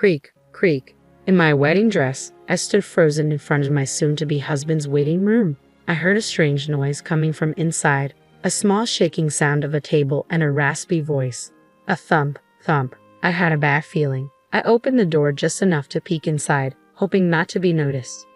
Creak, creak. In my wedding dress, I stood frozen in front of my soon-to-be husband's waiting room. I heard a strange noise coming from inside, a small shaking sound of a table and a raspy voice. A thump, thump. I had a bad feeling. I opened the door just enough to peek inside, hoping not to be noticed.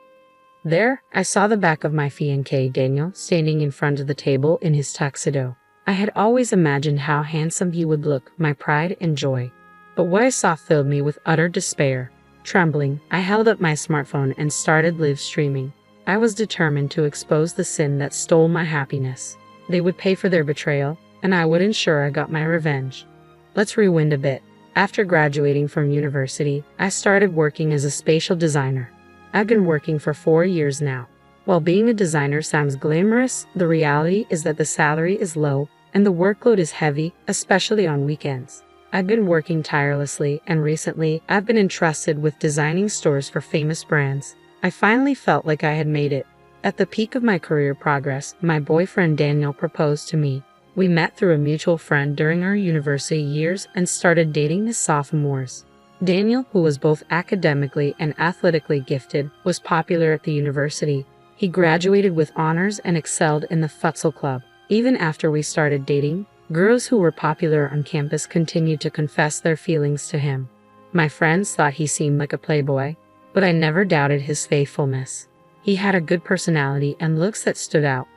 There, I saw the back of my fiancé Daniel standing in front of the table in his tuxedo. I had always imagined how handsome he would look, my pride and joy. But what I saw filled me with utter despair. Trembling, I held up my smartphone and started live streaming. I was determined to expose the sin that stole my happiness. They would pay for their betrayal, and I would ensure I got my revenge. Let's rewind a bit. After graduating from university, I started working as a spatial designer. I've been working for 4 years now. While being a designer sounds glamorous, the reality is that the salary is low and the workload is heavy, especially on weekends. I've been working tirelessly, and recently I've been entrusted with designing stores for famous brands. I finally felt like I had made it. At the peak of my career progress, my boyfriend Daniel proposed to me. We met through a mutual friend during our university years and started dating as sophomores. Daniel, who was both academically and athletically gifted, was popular at the university. He graduated with honors and excelled in the futsal club. Even after we started dating, girls who were popular on campus continued to confess their feelings to him. My friends thought he seemed like a playboy, but I never doubted his faithfulness. He had a good personality and looks that stood out.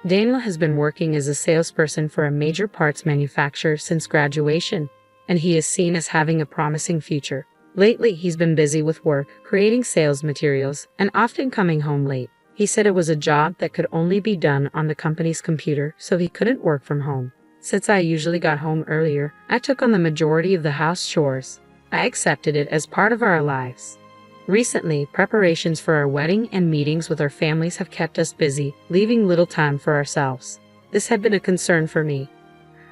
Daniel has been working as a salesperson for a major parts manufacturer since graduation, and he is seen as having a promising future. Lately, he's been busy with work, creating sales materials, and often coming home late. He said it was a job that could only be done on the company's computer, so he couldn't work from home. Since I usually got home earlier, I took on the majority of the house chores. I accepted it as part of our lives. Recently, preparations for our wedding and meetings with our families have kept us busy, leaving little time for ourselves. This had been a concern for me.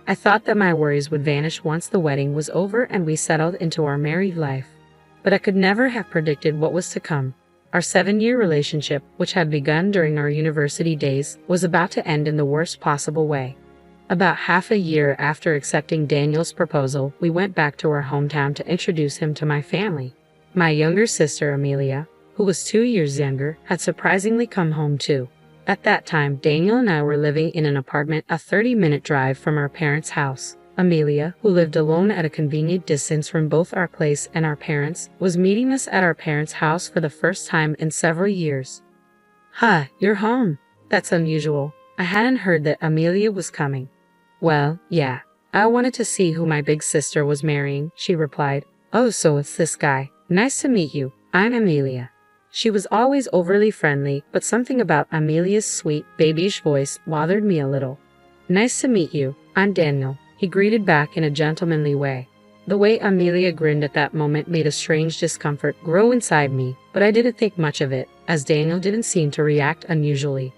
I thought that my worries would vanish once the wedding was over and we settled into our married life. But I could never have predicted what was to come. Our 7-year relationship, which had begun during our university days, was about to end in the worst possible way. About half a year after accepting Daniel's proposal, we went back to our hometown to introduce him to my family. My younger sister, Amelia, who was 2 years younger, had surprisingly come home too. At that time, Daniel and I were living in an apartment a 30-minute drive from our parents' house. Amelia, who lived alone at a convenient distance from both our place and our parents', was meeting us at our parents' house for the first time in several years. "Huh, you're home. That's unusual. I hadn't heard that Amelia was coming." "Well, yeah. I wanted to see who my big sister was marrying," she replied. "Oh, so it's this guy. Nice to meet you. I'm Amelia." She was always overly friendly, but something about Amelia's sweet, babyish voice bothered me a little. "Nice to meet you. I'm Daniel," he greeted back in a gentlemanly way. The way Amelia grinned at that moment made a strange discomfort grow inside me, but I didn't think much of it, as Daniel didn't seem to react unusually.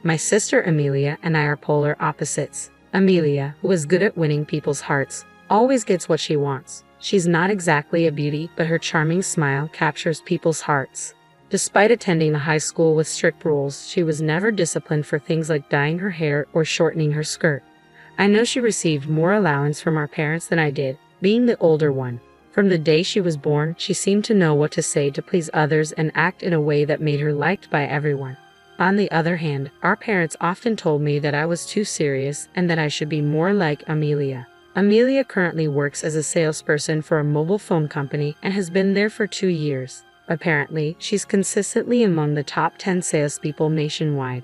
My sister Amelia and I are polar opposites. Amelia, who is good at winning people's hearts, always gets what she wants. She's not exactly a beauty, but her charming smile captures people's hearts. Despite attending a high school with strict rules, she was never disciplined for things like dyeing her hair or shortening her skirt. I know she received more allowance from our parents than I did, being the older one. From the day she was born, she seemed to know what to say to please others and act in a way that made her liked by everyone. On the other hand, our parents often told me that I was too serious and that I should be more like Amelia. Amelia currently works as a salesperson for a mobile phone company and has been there for 2 years. Apparently, she's consistently among the top 10 salespeople nationwide.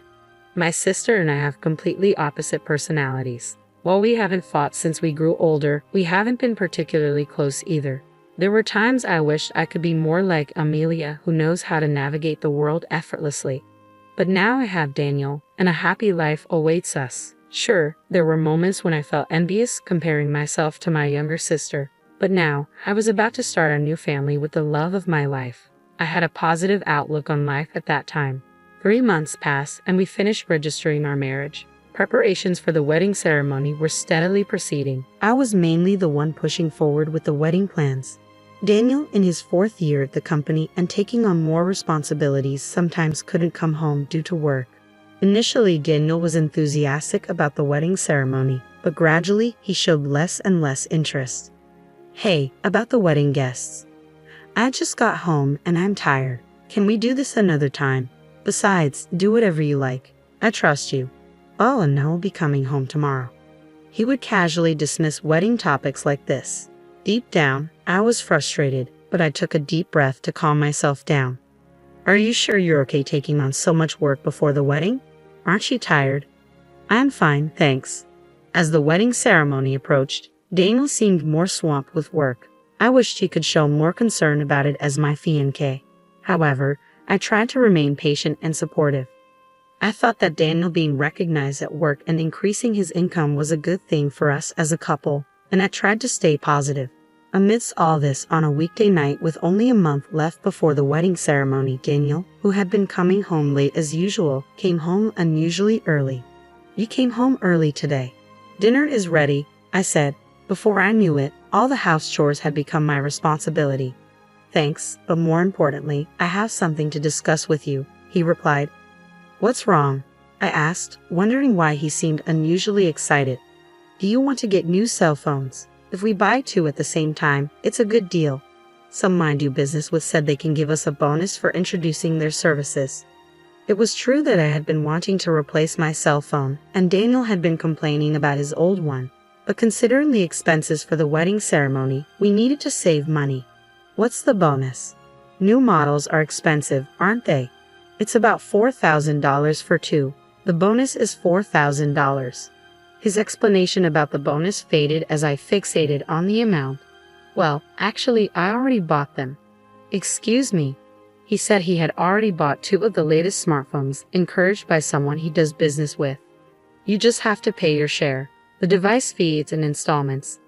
My sister and I have completely opposite personalities. While we haven't fought since we grew older, we haven't been particularly close either. There were times I wished I could be more like Amelia, who knows how to navigate the world effortlessly. But now I have Daniel, and a happy life awaits us. Sure, there were moments when I felt envious comparing myself to my younger sister, but now I was about to start a new family with the love of my life. I had a positive outlook on life at that time. 3 months passed and we finished registering our marriage. Preparations for the wedding ceremony were steadily proceeding. I was mainly the one pushing forward with the wedding plans. Daniel, in his 4th year at the company and taking on more responsibilities, sometimes couldn't come home due to work. Initially, Daniel was enthusiastic about the wedding ceremony, but gradually he showed less and less interest. "Hey, about the wedding guests. I just got home and I'm tired. Can we do this another time? Besides, do whatever you like. I trust you. Oh, and I'll be coming home tomorrow. He would casually dismiss wedding topics like this. Deep down, I was frustrated, but I took a deep breath to calm myself down. Are you sure you're okay taking on so much work before the wedding? Aren't you tired? I'm fine, thanks. As the wedding ceremony approached, Daniel seemed more swamped with work. I wished he could show more concern about it as my fiancé. However, I tried to remain patient and supportive. I thought that Daniel being recognized at work and increasing his income was a good thing for us as a couple, and I tried to stay positive. Amidst all this, on a weekday night with only a month left before the wedding ceremony, Daniel, who had been coming home late as usual, came home unusually early. You came home early today. Dinner is ready, I said. Before I knew it, all the house chores had become my responsibility. Thanks, but more importantly, I have something to discuss with you, he replied. What's wrong? I asked, wondering why he seemed unusually excited. Do you want to get new cell phones? If we buy 2 at the same time, it's a good deal. Some mind you business with said they can give us a bonus for introducing their services. It was true that I had been wanting to replace my cell phone, and Daniel had been complaining about his old one. But considering the expenses for the wedding ceremony, we needed to save money. What's the bonus? New models are expensive, aren't they? It's about $4,000 for 2. The bonus is $4,000. His explanation about the bonus faded as I fixated on the amount. Well, actually, I already bought them. Excuse me. He said he had already bought 2 of the latest smartphones, encouraged by someone he does business with. You just have to pay your share. The device fee is in installments.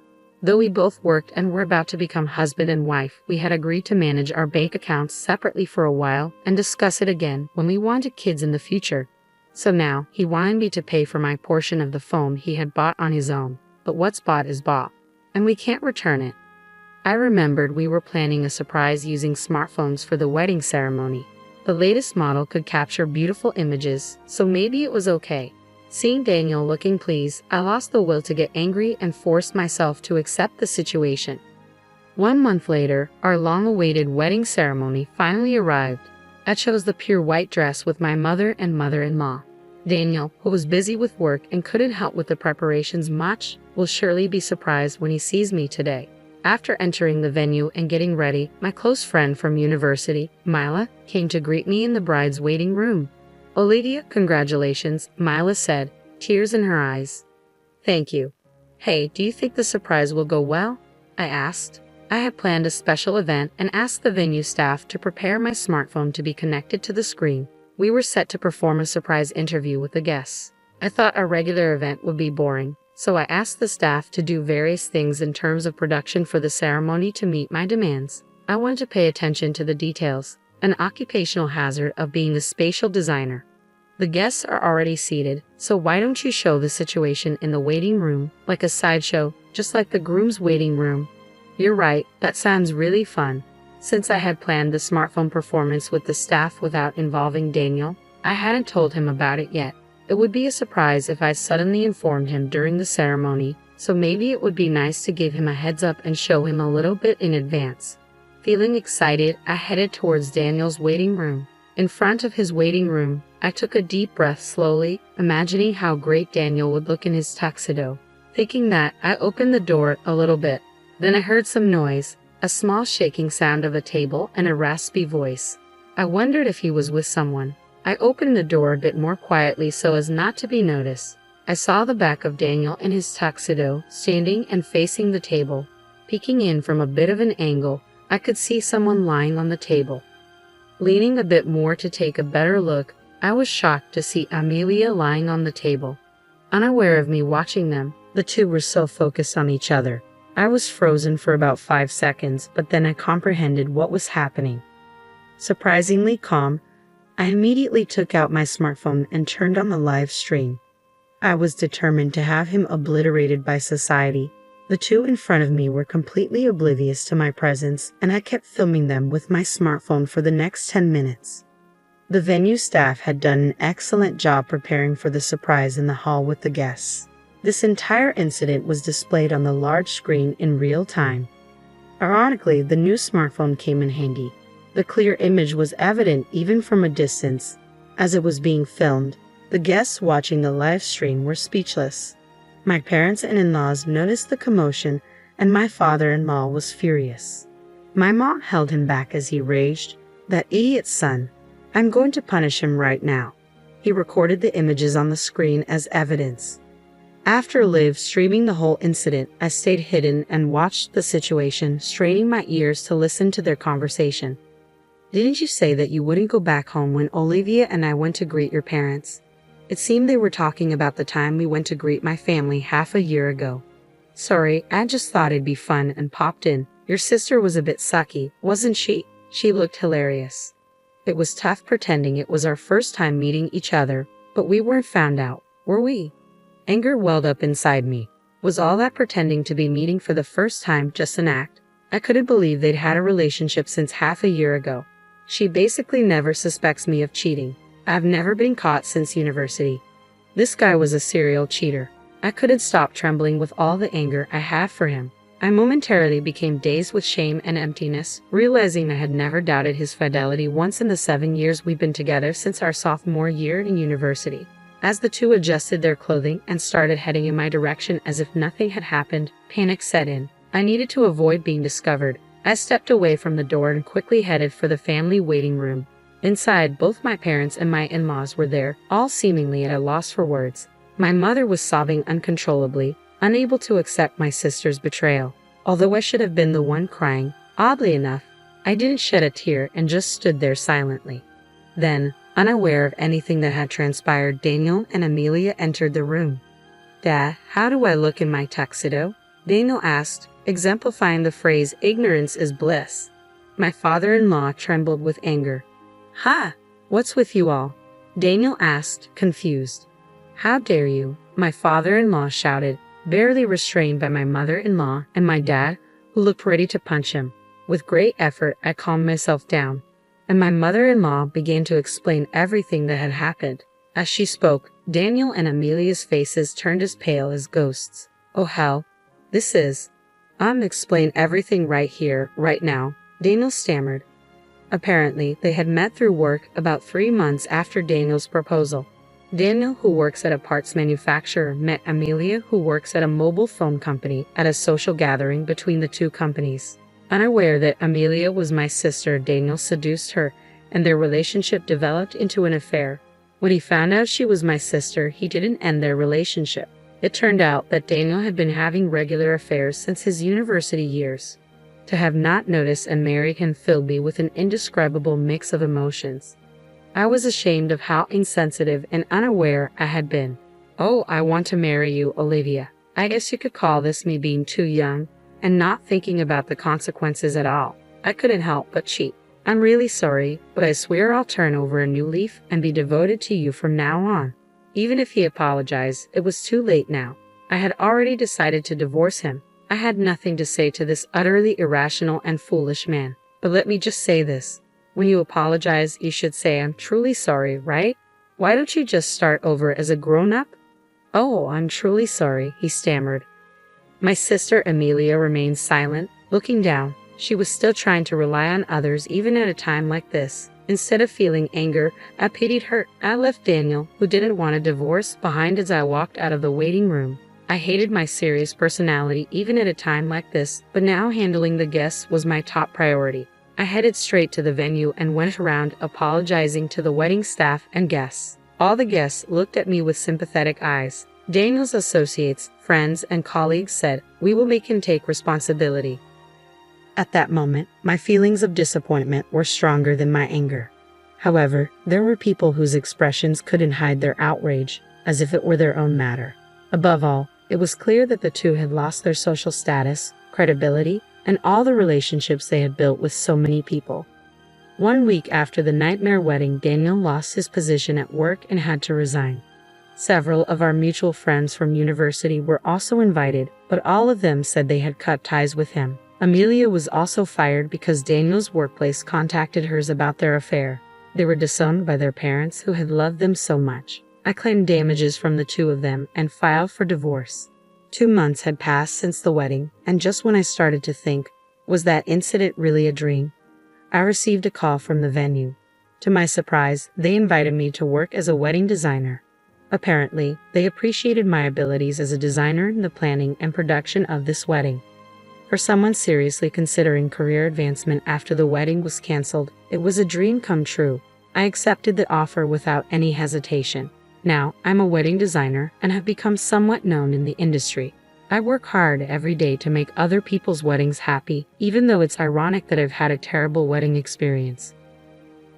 Though we both worked and were about to become husband and wife, we had agreed to manage our bank accounts separately for a while and discuss it again when we wanted kids in the future. So now, he wanted me to pay for my portion of the phone he had bought on his own. But what's bought is bought, and we can't return it. I remembered we were planning a surprise using smartphones for the wedding ceremony. The latest model could capture beautiful images, so maybe it was okay. Seeing Daniel looking pleased, I lost the will to get angry and forced myself to accept the situation. 1 month later, our long-awaited wedding ceremony finally arrived. I chose the pure white dress with my mother and mother-in-law. Daniel, who was busy with work and couldn't help with the preparations much, will surely be surprised when he sees me today. After entering the venue and getting ready, my close friend from university, Mila, came to greet me in the bride's waiting room. Olivia, congratulations, Mila said, tears in her eyes. Thank you. Hey, do you think the surprise will go well? I asked. I had planned a special event and asked the venue staff to prepare my smartphone to be connected to the screen. We were set to perform a surprise interview with the guests. I thought a regular event would be boring, so I asked the staff to do various things in terms of production for the ceremony to meet my demands. I wanted to pay attention to the details, an occupational hazard of being a spatial designer. The guests are already seated, so why don't you show the situation in the waiting room, like a sideshow, just like the groom's waiting room? You're right, that sounds really fun. Since I had planned the smartphone performance with the staff without involving Daniel, I hadn't told him about it yet. It would be a surprise if I suddenly informed him during the ceremony, so maybe it would be nice to give him a heads up and show him a little bit in advance. Feeling excited, I headed towards Daniel's waiting room. In front of his waiting room, I took a deep breath slowly, imagining how great Daniel would look in his tuxedo. Thinking that, I opened the door a little bit. Then I heard some noise, a small shaking sound of a table and a raspy voice. I wondered if he was with someone. I opened the door a bit more quietly so as not to be noticed. I saw the back of Daniel in his tuxedo, standing and facing the table. Peeking in from a bit of an angle, I could see someone lying on the table. Leaning a bit more to take a better look, I was shocked to see Amelia lying on the table. Unaware of me watching them, the two were so focused on each other. I was frozen for about 5 seconds, but then I comprehended what was happening. Surprisingly calm, I immediately took out my smartphone and turned on the live stream. I was determined to have him obliterated by society. The two in front of me were completely oblivious to my presence, and I kept filming them with my smartphone for the next 10 minutes. The venue staff had done an excellent job preparing for the surprise in the hall with the guests. This entire incident was displayed on the large screen in real time. Ironically, the new smartphone came in handy. The clear image was evident even from a distance. As it was being filmed, the guests watching the live stream were speechless. My parents and in-laws noticed the commotion, and my father-in-law was furious. My mom held him back as he raged, "That idiot son. I'm going to punish him right now." He recorded the images on the screen as evidence. After live streaming the whole incident, I stayed hidden and watched the situation, straining my ears to listen to their conversation. "Didn't you say that you wouldn't go back home when Olivia and I went to greet your parents?" It seemed they were talking about the time we went to greet my family half a year ago. "Sorry, I just thought it'd be fun and popped in. Your sister was a bit sucky, wasn't she?" She looked hilarious. It was tough pretending it was our first time meeting each other, but we weren't found out, were we? Anger welled up inside me. Was all that pretending to be meeting for the first time just an act? I couldn't believe they'd had a relationship since half a year ago. She basically never suspects me of cheating. I've never been caught since university. This guy was a serial cheater. I couldn't stop trembling with all the anger I had for him. I momentarily became dazed with shame and emptiness, realizing I had never doubted his fidelity once in the 7 years we've been together since our sophomore year in university. As the two adjusted their clothing and started heading in my direction as if nothing had happened, panic set in. I needed to avoid being discovered. I stepped away from the door and quickly headed for the family waiting room. Inside, both my parents and my in-laws were there, all seemingly at a loss for words. My mother was sobbing uncontrollably, unable to accept my sister's betrayal. Although I should have been the one crying, oddly enough, I didn't shed a tear and just stood there silently. Then, unaware of anything that had transpired, Daniel and Amelia entered the room. "Dad, how do I look in my tuxedo?" Daniel asked, exemplifying the phrase, "ignorance is bliss." My father-in-law trembled with anger. "Ha! What's with you all?" Daniel asked, confused. "How dare you?" my father-in-law shouted, barely restrained by my mother-in-law and my dad, who looked ready to punch him. With great effort, I calmed myself down, and my mother-in-law began to explain everything that had happened. As she spoke, Daniel and Amelia's faces turned as pale as ghosts. "Oh hell, this is... explain everything right here, right now," Daniel stammered. Apparently, they had met through work about 3 months after Daniel's proposal. Daniel, who works at a parts manufacturer, met Amelia, who works at a mobile phone company, at a social gathering between the two companies. Unaware that Amelia was my sister, Daniel seduced her, and their relationship developed into an affair. When he found out she was my sister, he didn't end their relationship. It turned out that Daniel had been having regular affairs since his university years. To have not noticed and married him filled me with an indescribable mix of emotions. I was ashamed of how insensitive and unaware I had been. "Oh, I want to marry you, Olivia. I guess you could call this me being too young and not thinking about the consequences at all. I couldn't help but cheat. I'm really sorry, but I swear I'll turn over a new leaf and be devoted to you from now on." Even if he apologized, it was too late now. I had already decided to divorce him. I had nothing to say to this utterly irrational and foolish man. But let me just say this. When you apologize, you should say, "I'm truly sorry," right? Why don't you just start over as a grown-up? "Oh, I'm truly sorry," he stammered. My sister Amelia remained silent, looking down. She was still trying to rely on others even at a time like this. Instead of feeling anger, I pitied her. I left Daniel, who didn't want a divorce, behind as I walked out of the waiting room. I hated my serious personality even at a time like this, but now handling the guests was my top priority. I headed straight to the venue and went around apologizing to the wedding staff and guests. All the guests looked at me with sympathetic eyes. Daniel's associates, friends, and colleagues said, "We will make him take responsibility." At that moment, my feelings of disappointment were stronger than my anger. However, there were people whose expressions couldn't hide their outrage, as if it were their own matter. Above all, it was clear that the two had lost their social status, credibility, and all the relationships they had built with so many people. 1 week after the nightmare wedding, Daniel lost his position at work and had to resign. Several of our mutual friends from university were also invited, but all of them said they had cut ties with him. Amelia was also fired because Daniel's workplace contacted hers about their affair. They were disowned by their parents who had loved them so much. I claimed damages from the two of them and filed for divorce. 2 months had passed since the wedding, and just when I started to think, Was that incident really a dream? I received a call from the venue. To my surprise, they invited me to work as a wedding designer. Apparently, they appreciated my abilities as a designer in the planning and production of this wedding. For someone seriously considering career advancement after the wedding was canceled, it was a dream come true. I accepted the offer without any hesitation. Now, I'm a wedding designer and have become somewhat known in the industry. I work hard every day to make other people's weddings happy, even though it's ironic that I've had a terrible wedding experience.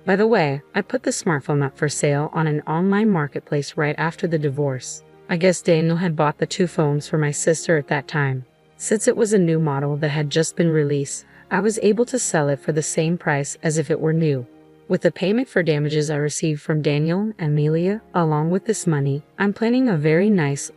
By the way, I put the smartphone up for sale on an online marketplace right after the divorce. I guess Daniel had bought the two phones for my sister at that time. Since it was a new model that had just been released, I was able to sell it for the same price as if it were new. With the payment for damages I received from Daniel and Amelia, along with this money, I'm planning a very nice